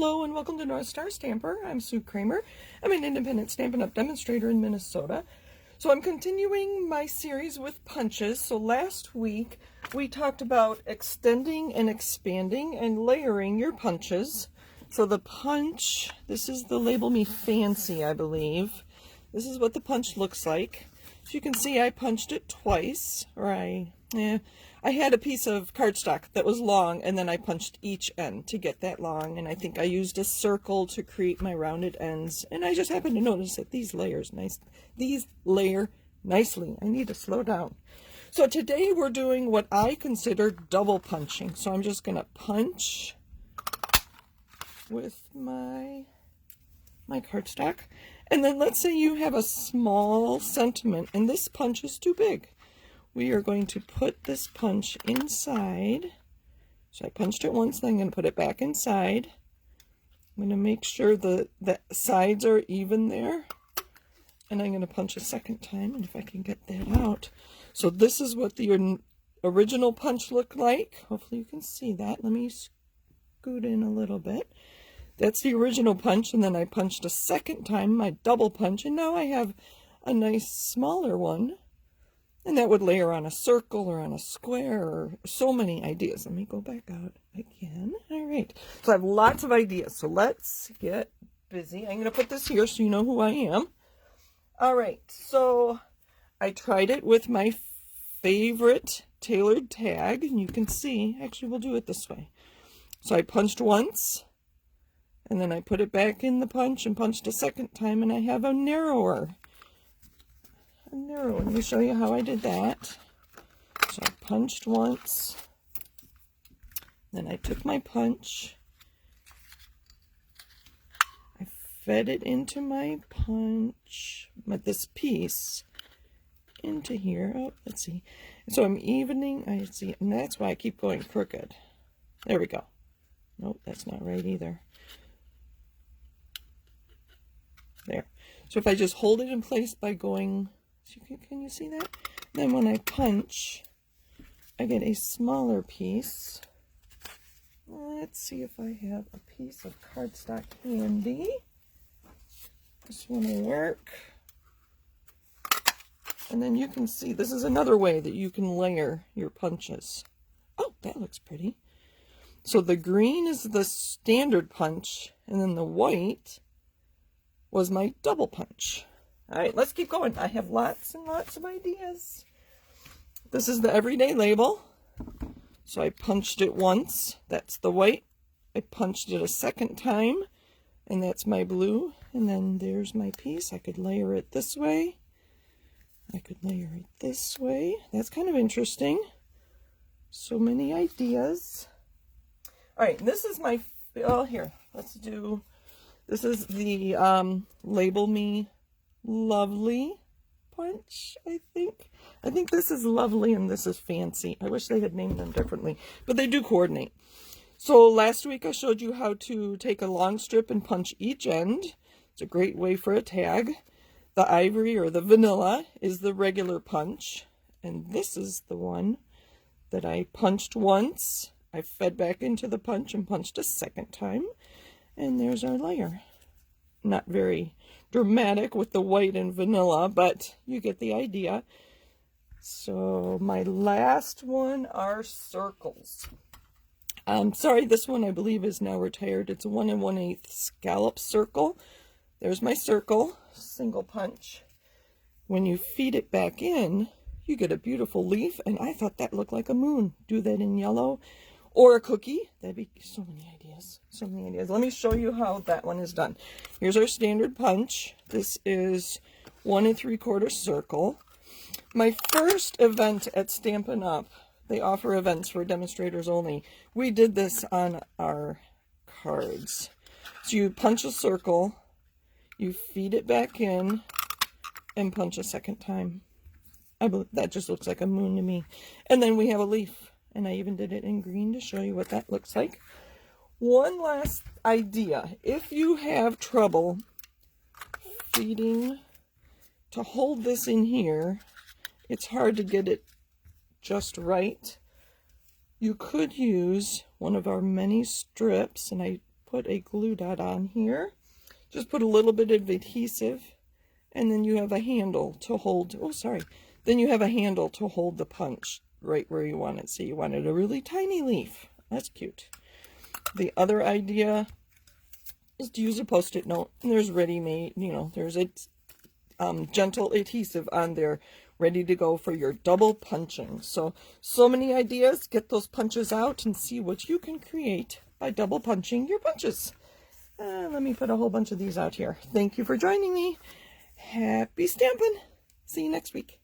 Hello and welcome to North Star Stamper. I'm Sue Kremer. I'm an independent Stampin' Up! Demonstrator in Minnesota. So I'm continuing my series with punches. So last week we talked about extending and expanding and layering your punches. So the punch, this is the Label Me Fancy, I believe. This is what the punch looks like. So you can see I punched it twice, or I had a piece of cardstock that was long, and then I punched each end to get that long, and I think I used a circle to create my rounded ends, and I just happened to notice that these layer nicely. I need to slow down. So today we're doing what I consider double punching. So I'm just going to punch with my cardstock, and then let's say you have a small sentiment and this punch is too big. We are going to put this punch inside. So I punched it once, then I'm going to put it back inside. I'm going to make sure the sides are even there. And I'm going to punch a second time, and if I can get that out. So this is what the original punch looked like. Hopefully you can see that. Let me scoot in a little bit. That's the original punch, and then I punched a second time, my double punch, and now I have a nice smaller one. And that would layer on a circle or on a square, or so many ideas. Let me go back out again. All right. So I have lots of ideas. So let's get busy. I'm going to put this here so you know who I am. All right. So I tried it with my favorite tailored tag. And you can see, actually we'll do it this way. So I punched once. And then I put it back in the punch and punched a second time. And I have a narrower. Let me show you how I did that. So I punched once, then I took my punch, I fed it into my punch, this piece into here. Oh, let's see. So I'm evening, I see, and that's why I keep going crooked. There we go. Nope, that's not right either. There. So if I just hold it in place by going, can you see that? Then when I punch, I get a smaller piece. Let's see if I have a piece of cardstock handy. This one will work. And then you can see, this is another way that you can layer your punches. Oh, that looks pretty. So the green is the standard punch, and then the white was my double punch. All right, let's keep going. I have lots and lots of ideas. This is the everyday label. So I punched it once. That's the white. I punched it a second time, and that's my blue. And then there's my piece. I could layer it this way. I could layer it this way. That's kind of interesting. So many ideas. All right, this is my, oh, here, let's do, this is the Label Me Lovely punch, I think. I think this is Lovely and this is Fancy. I wish they had named them differently, but they do coordinate. So last week I showed you how to take a long strip and punch each end. It's a great way for a tag. The ivory or the vanilla is the regular punch, and this is the one that I punched once. I fed back into the punch and punched a second time, and there's our layer. Not very dramatic with the white and vanilla, but you get the idea. So my last one are circles. Sorry, this one I believe is now retired. It's a 1 1/8 scallop circle. There's my circle, single punch. When you feed it back in, you get a beautiful leaf, and I thought that looked like a moon. Do that in yellow. Or a cookie. That'd be so many ideas. So many ideas. Let me show you how that one is done. Here's our standard punch. This is 1 3/4 circle. My first event at Stampin' Up!, they offer events for demonstrators only. We did this on our cards. So you punch a circle, you feed it back in, and punch a second time. I believe that just looks like a moon to me. And then we have a leaf. And I even did it in green to show you what that looks like. One last idea. If you have trouble feeding, to hold this in here, it's hard to get it just right. You could use one of our many strips, and I put a glue dot on here. Just put a little bit of adhesive, and then you have a handle to hold, oh sorry, then you have a handle to hold the punch right where you want it. So you wanted a really tiny leaf. That's cute. The other idea is to use a Post-it note. And there's ready-made, you know, there's a gentle adhesive on there ready to go for your double punching. So many ideas. Get those punches out and see what you can create by double punching your punches. Let me put a whole bunch of these out here. Thank you for joining me. Happy stamping. See you next week.